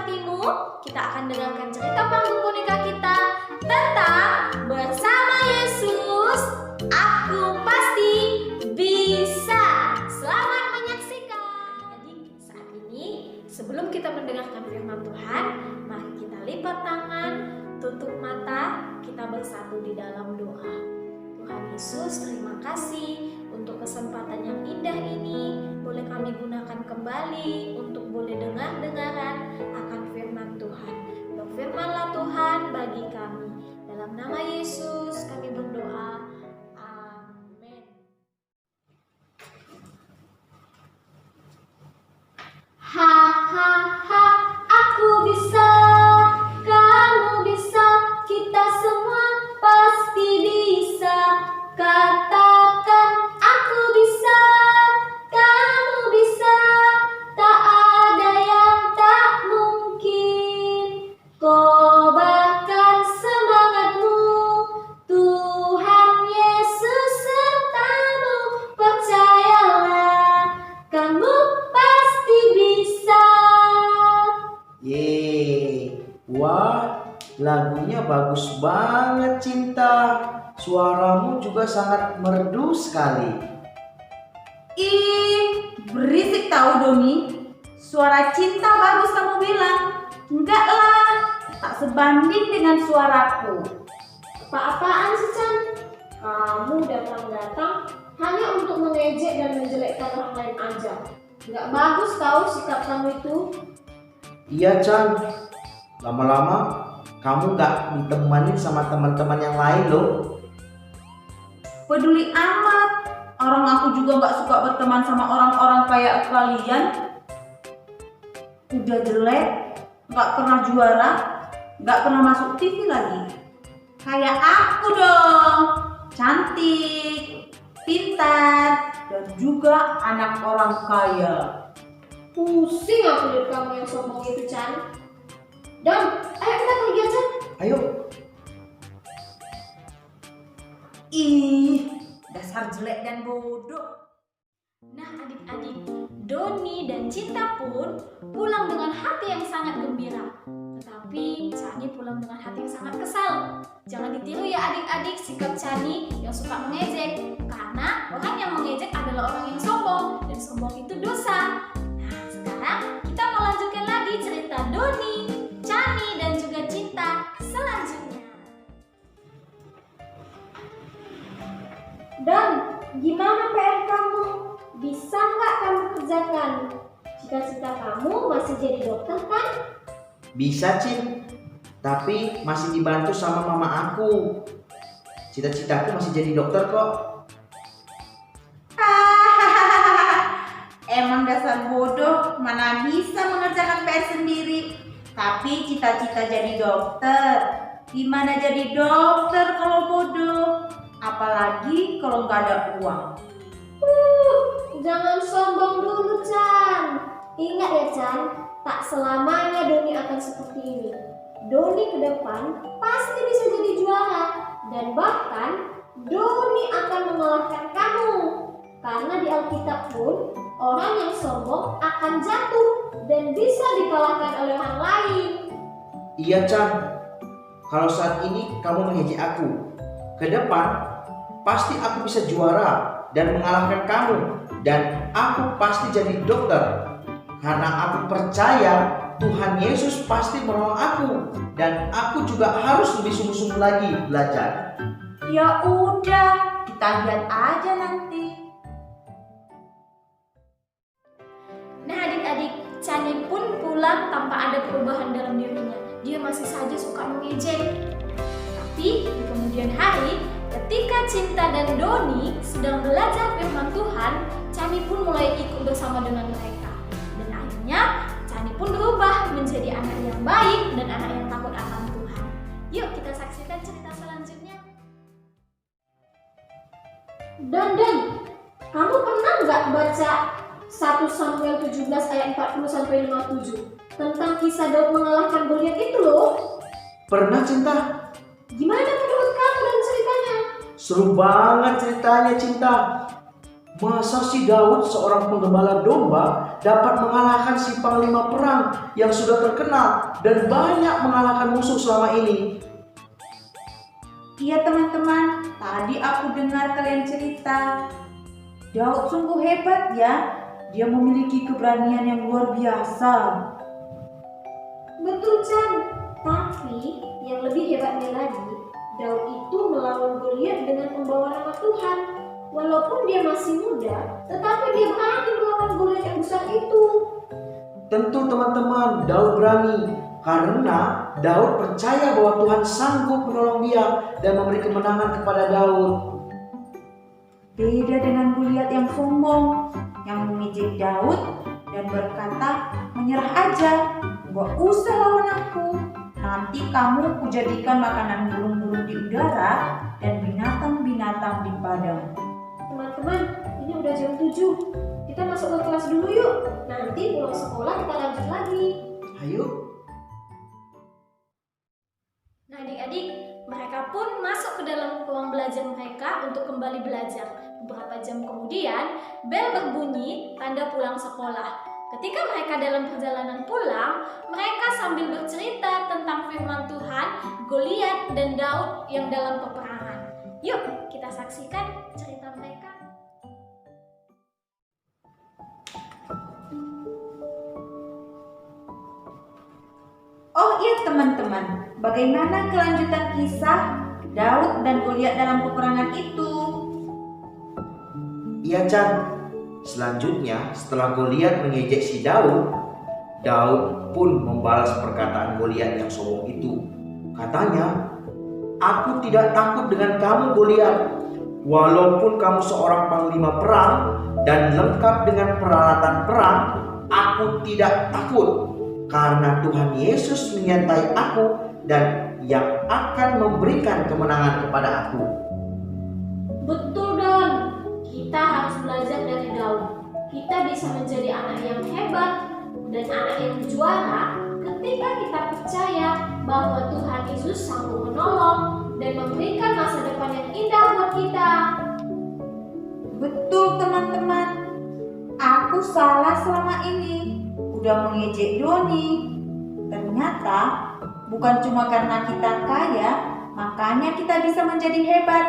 hatimu? Kita akan dengarkan cerita panggung boneka kita tentang Bersama Yesus, Aku Pasti Bisa. Selamat menyaksikan. Jadi saat ini sebelum kita mendengarkan firman Tuhan, mari kita lipat tangan, tutup mata, kita bersatu di dalam doa. Tuhan Yesus, terima kasih untuk kesempatan yang indah ini. Boleh kami gunakan kembali untuk boleh dengar-dengaran akan firman Tuhan. Berfirmanlah Tuhan bagi kami. Dalam nama Yesus kami berdoa. Amin. Ha ha ha, aku bisa, kamu bisa, kita semua pasti bisa. Katakan aku bisa, kamu bisa, tak ada yang tak mungkin. Kobarkan semangatmu, Tuhan Yesus sertamu. Percayalah, kamu pasti bisa. Yeay, wah, lagunya bagus banget Cinta. Suaramu juga sangat merdu sekali. Ih, berisik tahu Doni. Suara Cinta bagus kamu bilang. Enggak lah, tak sebanding dengan suaraku. Apa-apaan sih, Chan? Kamu datang-datang hanya untuk mengejek dan menjelekkan orang lain aja. Nggak bagus tahu sikap kamu itu. Iya Chan, lama-lama kamu gak ditemanin sama teman-teman yang lain loh. Peduli amat. Orang aku juga gak suka berteman sama orang-orang kayak kalian. Udah jelek, gak pernah juara, gak pernah masuk TV lagi. Kayak aku dong, cantik, pintar, dan juga anak orang kaya. Pusing aku lihat kamu yang sombong itu, Chan. Dan, ayo kita pergi aja. Ayo. Ih, dasar jelek dan bodoh. Nah adik-adik, Doni dan Cinta pun pulang dengan hati yang sangat gembira. Tetapi Chani pulang dengan hati yang sangat kesal. Jangan ditiru ya adik-adik sikap Chani yang suka mengejek. Karena orang yang mengejek adalah orang yang sombong. Dan sombong itu dosa. Nah sekarang kita mau lanjutkan lagi cerita Doni, Chani dan juga Cinta selanjutnya. Dan gimana PR kamu? Bisa nggak kamu kerjakan? Cita-cita kamu masih jadi dokter kan? Bisa Cin, tapi masih dibantu sama mama aku. Cita-citaku masih jadi dokter kok. Emang dasar bodoh, mana bisa mengerjakan PR sendiri. Tapi cita-cita jadi dokter. Gimana jadi dokter kalau bodoh? Apalagi kalau nggak ada uang. Jangan sombong dulu, Chan. Ingat ya, Chan, tak selamanya Doni akan seperti ini. Doni ke depan pasti bisa jadi juara. Dan bahkan Doni akan mengalahkan kamu. Karena di Alkitab pun orang yang sombong akan jatuh dan bisa dikalahkan oleh orang lain. Iya Chan, kalau saat ini kamu mengejek aku, ke depan pasti aku bisa juara dan mengalahkan kamu. Dan aku pasti jadi dokter. Karena aku percaya Tuhan Yesus pasti menolong aku. Dan aku juga harus lebih sungguh-sungguh lagi belajar. Ya udah, kita lihat aja nanti. Nah adik-adik, Chani pun pulang tanpa ada perubahan dalam dirinya. Dia masih saja suka mengejek. Tapi di kemudian hari, ketika Cinta dan Doni sedang belajar firman Tuhan, Chani pun mulai ikut bersama dengan mereka. Dan akhirnya Chani pun berubah menjadi anak yang baik dan anak yang takut akan Tuhan. Yuk kita saksikan cerita selanjutnya. Dan, kamu pernah nggak baca 1 Samuel 17 ayat 40-57 tentang kisah Daud mengalahkan Goliat itu loh? Pernah Cinta? Gimana menurut kamu dan ceritanya? Seru banget ceritanya Cinta. Masa si Daud seorang penggembala domba dapat mengalahkan si panglima perang yang sudah terkenal dan banyak mengalahkan musuh selama ini. Iya teman-teman, tadi aku dengar kalian cerita. Daud sungguh hebat ya, dia memiliki keberanian yang luar biasa. Betul, Chan. Tapi yang lebih hebatnya lagi, Daud itu melawan Goliat dengan membawa nama Tuhan. Walaupun dia masih muda, tetapi dia berani melawan Goliat yang besar itu. Tentu teman-teman, Daud berani karena Daud percaya bahwa Tuhan sanggup menolong dia dan memberi kemenangan kepada Daud. Beda dengan Goliat yang sombong, yang mengejek Daud dan berkata, menyerah aja, gak usah lawan aku. Nanti kamu kujadikan makanan burung-burung di udara dan binatang-binatang di padang. Teman-teman, ini udah jam 7. Kita masuk ke kelas dulu yuk. Nanti pulang sekolah kita lanjut lagi. Ayo. Nah adik-adik, mereka pun masuk ke dalam ruang belajar mereka untuk kembali belajar. Beberapa jam kemudian, bel berbunyi tanda pulang sekolah. Ketika mereka dalam perjalanan pulang, mereka sambil bercerita tentang firman Tuhan, Goliat dan Daud yang dalam peperangan. Yuk, kita saksikan cerita mereka. Oh iya teman-teman, bagaimana kelanjutan kisah Daud dan Goliat dalam peperangan itu? Iya Chan, selanjutnya setelah Goliat mengejek si Daud, Daud pun membalas perkataan Goliat yang sombong itu. Katanya, "Aku tidak takut dengan kamu Goliat, walaupun kamu seorang panglima perang dan lengkap dengan peralatan perang, aku tidak takut karena Tuhan Yesus menyertai aku dan yang akan memberikan kemenangan kepada aku." Betul Don, kita harus belajar dari Daud. Kita bisa menjadi anak yang hebat dan anak yang juara ketika kita percaya bahwa Tuhan Yesus sanggup menolong dan memberikan masa depan yang indah buat kita. Betul teman-teman, aku salah selama ini, udah mengejek Doni. Ternyata bukan cuma karena kita kaya, makanya kita bisa menjadi hebat,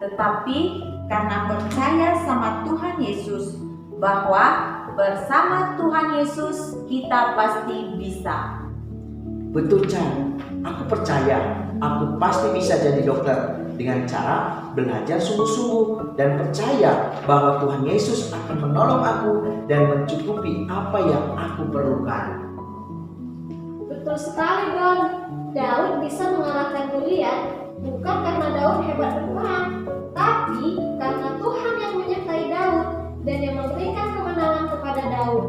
tetapi karena percaya sama Tuhan Yesus, bahwa bersama Tuhan Yesus kita pasti bisa. Betul Chan, aku percaya aku pasti bisa jadi dokter dengan cara belajar sungguh-sungguh dan percaya bahwa Tuhan Yesus akan menolong aku dan mencukupi apa yang aku perlukan. Betul sekali Don, Daud bisa mengalahkan Goliat bukan karena Daud hebat berperang, tapi karena Tuhan yang menyertai Daud dan yang memberikan kemenangan kepada Daud.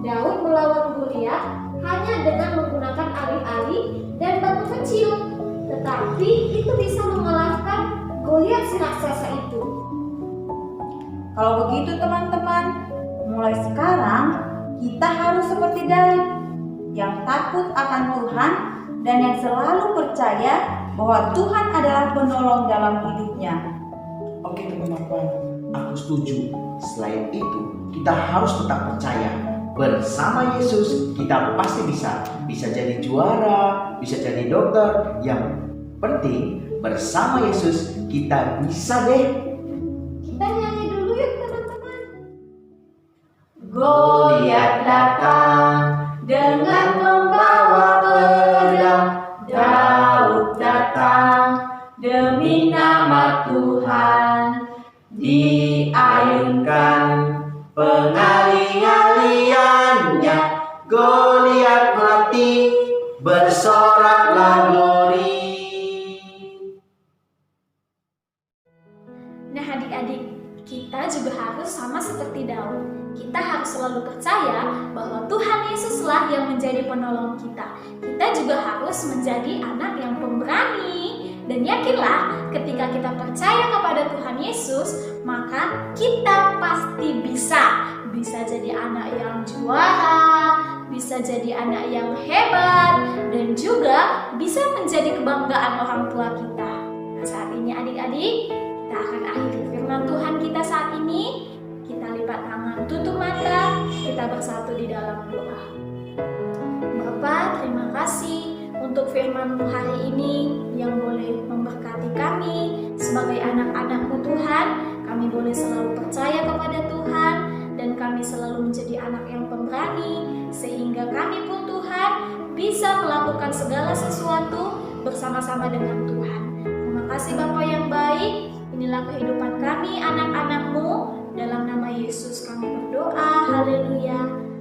Daud melawan Goliat hanya dengan menggunakan alih-alih dan batu kecil, tetapi itu bisa mengalahkan Goliat si raksasa itu. Kalau begitu teman-teman, mulai sekarang kita harus seperti Daud, yang takut akan Tuhan dan yang selalu percaya bahwa Tuhan adalah penolong dalam hidupnya. Oke teman-teman, aku setuju. Selain itu, kita harus tetap percaya bersama Yesus kita pasti bisa jadi juara, bisa jadi dokter. Yang penting bersama Yesus kita bisa deh. Kita nyanyi dulu yuk teman-teman. Goliat datang dengan membawa pedang, Daud datang demi nama Tuhan, diayunkan pengali-ngaliannya, Goliat mati, bersoraklah glori. Nah adik-adik, kita juga harus sama seperti Daud. Kita harus selalu percaya bahwa Tuhan Yesuslah yang menjadi penolong kita. Kita juga harus menjadi anak yang pemberani. Dan yakinlah ketika kita percaya kepada Tuhan Yesus, maka kita pasti bisa. Bisa jadi anak yang juara, bisa jadi anak yang hebat, dan juga bisa menjadi kebanggaan orang tua kita. Nah saat ini adik-adik, kita akan akhiri firman Tuhan kita saat ini. Kita lipat tangan, tutup mata, kita bersatu di dalam doa. Bapa, terima kasih untuk firman-Mu hari ini yang boleh memberkati kami sebagai anak-anak-Mu Tuhan. Kami boleh selalu percaya kepada Tuhan dan kami selalu menjadi anak yang pemberani sehingga kami pun Tuhan bisa melakukan segala sesuatu bersama-sama dengan Tuhan. Terima kasih Bapa yang baik. Inilah kehidupan kami anak-anak-Mu. Dalam nama Yesus kami berdoa. Haleluya.